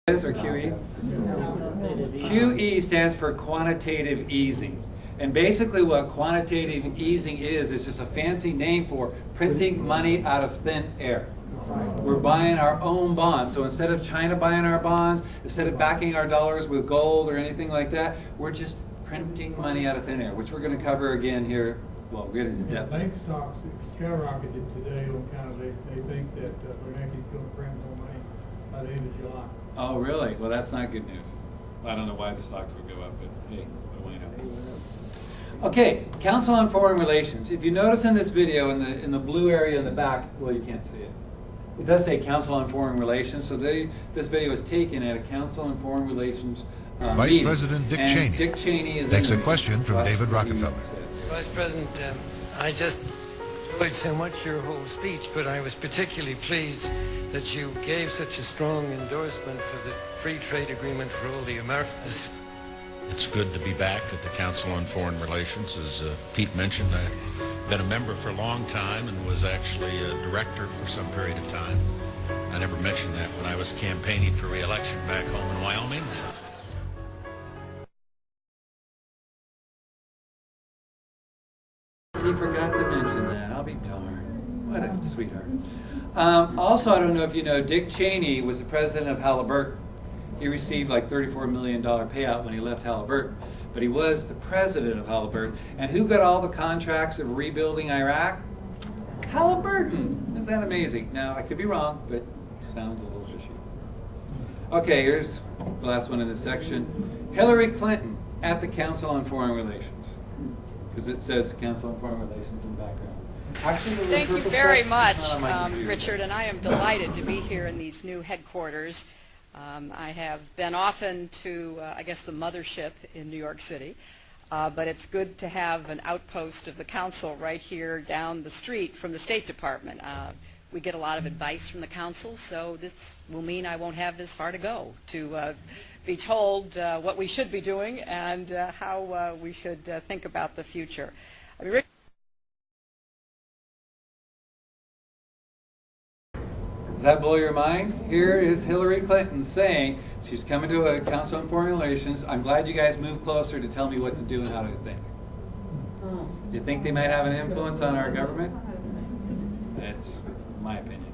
Or QE? QE stands for quantitative easing. And basically what quantitative easing is just a fancy name for printing money out of thin air. We're buying our own bonds. So instead of China buying our bonds, instead of backing our dollars with gold or anything like that, we're just printing money out of thin air, which we're going to cover again here. Well, we're getting into depth. Bank stocks skyrocketed today on account of they think that Bernanke's going to print more money by the end of July. Oh, really? Well, that's not good news. I don't know why the stocks would go up, but hey, it went up. Okay, Council on Foreign Relations. If you notice in this video, in the blue area in the back, well, you can't see it. It does say Council on Foreign Relations. So this video was taken at a Council on Foreign Relations Vice meeting. President Dick And Cheney. Dick Cheney is Next, a question from David Rockefeller. Vice President, I just enjoyed so much your whole speech, but I was particularly pleased that you gave such a strong endorsement for the free trade agreement for all the Americans. It's good to be back at the Council on Foreign Relations. As Pete mentioned, I've been a member for a long time and was actually a director for some period of time. I never mentioned that when I was campaigning for re-election back home in Wyoming. He forgot to mention that. I'll be darned. What a sweetheart. Also, I don't know if you know, Dick Cheney was the president of Halliburton. He received like $34 million payout when he left Halliburton. But he was the president of Halliburton. And who got all the contracts of rebuilding Iraq? Halliburton. Isn't that amazing? Now, I could be wrong, but sounds a little fishy. Okay, here's the last one in this section. Hillary Clinton at the Council on Foreign Relations. Because it says Council on Foreign Relations in the background. Actually, thank you very much, Richard, and I am delighted to be here in these new headquarters. I have been often to, I guess, the mothership in New York City, but it's good to have an outpost of the Council right here down the street from the State Department. We get a lot of advice from the Council, so this will mean I won't have as far to go to be told what we should be doing and how we should think about the future. I mean, does that blow your mind? Here is Hillary Clinton saying she's coming to a Council on Foreign Relations. I'm glad you guys moved closer to tell me what to do and how to think. You think they might have an influence on our government? That's my opinion.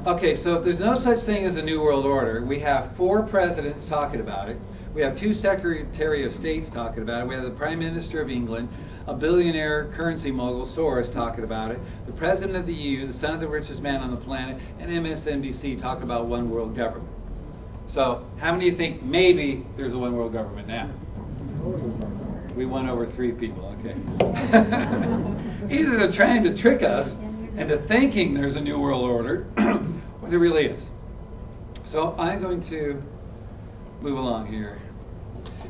Okay, so if there's no such thing as a New World Order, we have 4 presidents talking about it. We have 2 Secretary of States talking about it. We have the Prime Minister of England, a billionaire currency mogul, Soros, talking about it, the President of the EU, the son of the richest man on the planet, and MSNBC talking about one world government. So how many of you think maybe there's a one world government now? We won over 3 people, okay. Either they're trying to trick us into thinking there's a new world order, or there really is. So I'm going to move along here.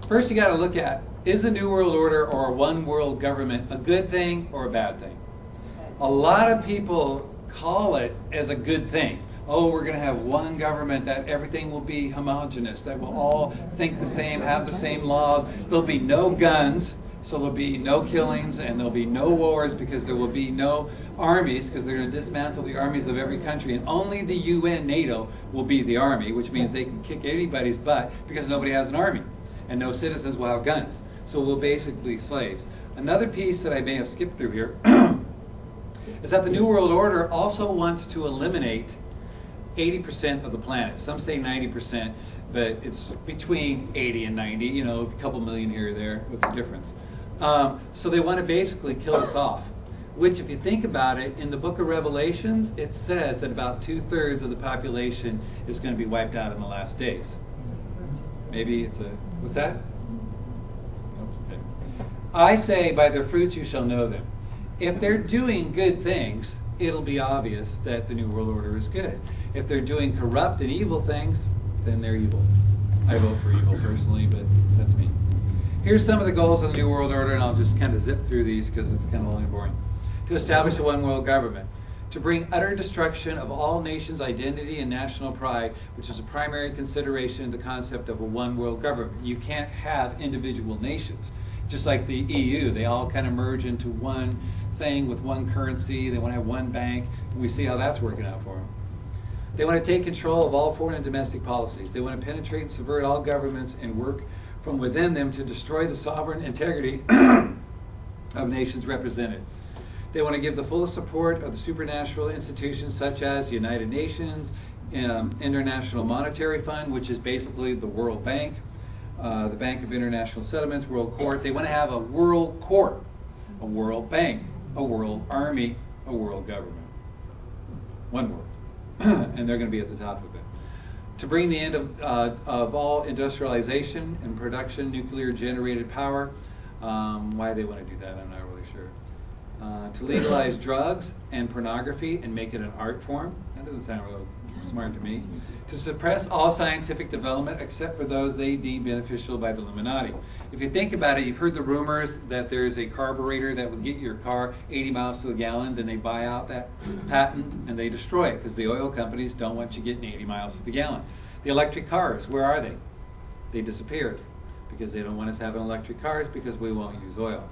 First, you got to look at, is a new world order or a one world government a good thing or a bad thing? A lot of people call it as a good thing. Oh, we're going to have one government, that everything will be homogenous, that will all think the same, have the same laws. There'll be no guns, so there'll be no killings, and there'll be no wars because there will be no armies, because they're going to dismantle the armies of every country, and only the UN, NATO, will be the army, which means they can kick anybody's butt because nobody has an army, and no citizens will have guns. So we'll basically be slaves. Another piece that I may have skipped through here is that the New World Order also wants to eliminate 80% of the planet. Some say 90%, but it's between 80 and 90, you know, a couple million here or there. What's the difference? So they want to basically kill us off, which if you think about it, in the book of Revelations, it says that about 2/3 of the population is going to be wiped out in the last days. Maybe it's a, what's that? Okay. I say, by their fruits you shall know them. If they're doing good things, it'll be obvious that the New World Order is good. If they're doing corrupt and evil things, then they're evil. I vote for evil personally, but that's me. Here's some of the goals of the New World Order, and I'll just kind of zip through these because it's kind of long and boring. To establish a one world government. To bring utter destruction of all nations' identity and national pride, which is a primary consideration in the concept of a one world government. You can't have individual nations. Just like the EU, they all kind of merge into one thing with one currency. They want to have one bank. We see how that's working out for them. They want to take control of all foreign and domestic policies. They want to penetrate and subvert all governments and work from within them to destroy the sovereign integrity of nations represented. They want to give the fullest support of the supernatural institutions such as the United Nations, International Monetary Fund, which is basically the World Bank, the Bank of International Settlements, World Court. They want to have a world court, a world bank, a world army, a world government. One word. And they're going to be at the top of it. To bring the end of all industrialization and production, nuclear generated power. Why they want to do that, I'm not really sure. To legalize drugs and pornography and make it an art form. That doesn't sound real smart to me. To suppress all scientific development except for those they deem beneficial by the Illuminati. If you think about it, you've heard the rumors that there's a carburetor that will get your car 80 miles to the gallon, then they buy out that patent and they destroy it because the oil companies don't want you getting 80 miles to the gallon. The electric cars, where are they? They disappeared because they don't want us having electric cars because we won't use oil.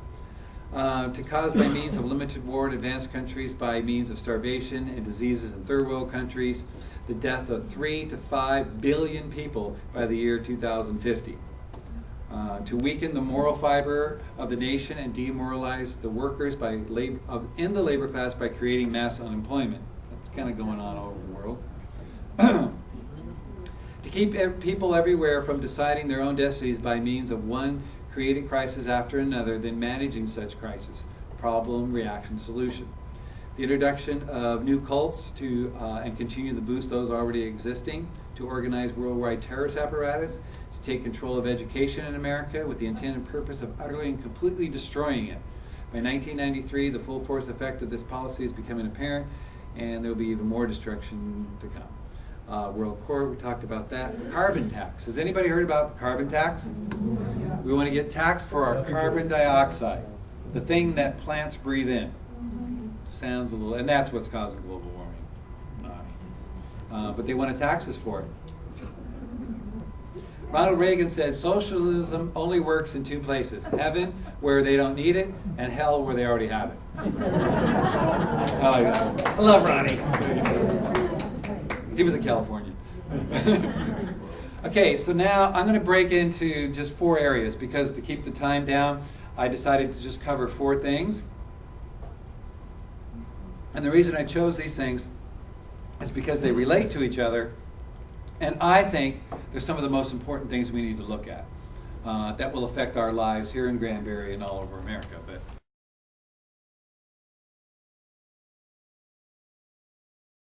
To cause by means of limited war in advanced countries, by means of starvation and diseases in third world countries, the death of 3 to 5 billion people by the year 2050. To weaken the moral fiber of the nation and demoralize the workers in the labor class by creating mass unemployment. That's kind of going on all over the world. To keep people everywhere from deciding their own destinies by means of one created crisis after another, then managing such crisis. Problem, reaction, solution. The introduction of new cults to and continue to boost those already existing, to organize worldwide terrorist apparatus, to take control of education in America with the intent and purpose of utterly and completely destroying it. By 1993, the full force effect of this policy is becoming apparent, and there will be even more destruction to come. World Court, we talked about that. Carbon tax. Has anybody heard about the carbon tax? We want to get taxed for our carbon dioxide, the thing that plants breathe in. Sounds a little, and that's what's causing global warming. But they want to tax us for it. Ronald Reagan said socialism only works in two places: heaven, where they don't need it, and hell, where they already have it. I love Ronnie. He was a Californian. Okay, so now I'm going to break into just 4 areas because to keep the time down, I decided to just cover 4 things. And the reason I chose these things is because they relate to each other, and I think they're some of the most important things we need to look at that will affect our lives here in Granbury and all over America. But